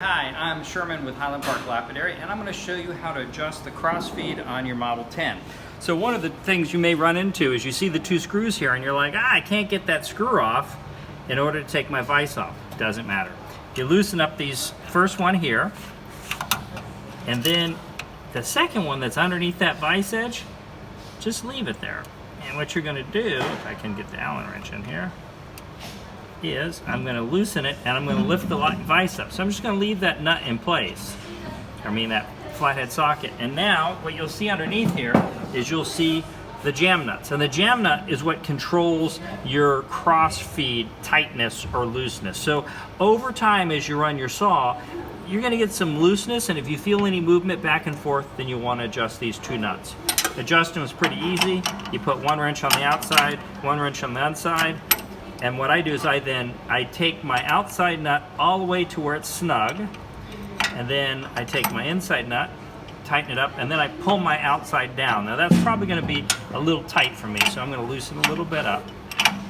Hi, I'm Sherman with Highland Park Lapidary, and I'm going to show you how to adjust the crossfeed on your Model 10. So one of the things you may run into is you see the two screws here and you're like, I can't get that screw off in order to take my vise off. Doesn't matter. You loosen up these first one here, and then the second one that's underneath that vise edge, just leave it there. And what you're going to do, if I can get the Allen wrench in here, is I'm going to loosen it and I'm going to lift the vise up. So I'm just going to leave that nut in place. That flathead socket. And now what you'll see underneath here is you'll see the jam nuts. And the jam nut is what controls your cross feed tightness or looseness. So over time as you run your saw, you're going to get some looseness, and if you feel any movement back and forth, then you want to adjust these two nuts. Adjusting is pretty easy. You put one wrench on the outside, one wrench on the inside. And what I do is I take my outside nut all the way to where it's snug, and then I take my inside nut, tighten it up, and then I pull my outside down. Now that's probably going to be a little tight for me, so I'm going to loosen a little bit up.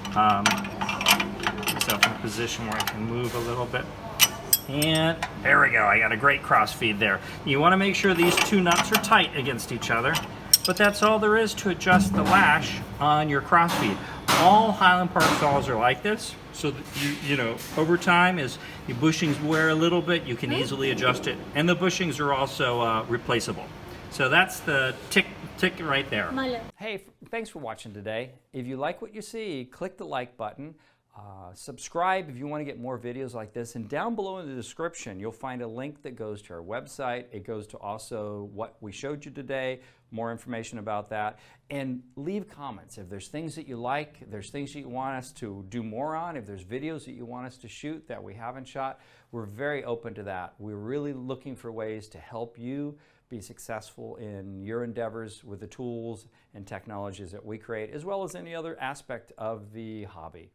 Get myself in a position where I can move a little bit. And there we go, I got a great cross feed there. You want to make sure these two nuts are tight against each other, but that's all there is to adjust the lash on your cross feed. All Highland Park saws are like this, so that you know, over time as your bushings wear a little bit, you can easily adjust it. And the bushings are also replaceable. So that's the tick right there. Hey, thanks for watching today. If you like what you see, click the like button. Subscribe if you want to get more videos like this, and down below in the description you'll find a link that goes to our website. It goes to also what we showed you today, more information about that, and leave comments. If there's things that you like, if there's things that you want us to do more on, if there's videos that you want us to shoot that we haven't shot, we're very open to that. We're really looking for ways to help you be successful in your endeavors with the tools and technologies that we create, as well as any other aspect of the hobby.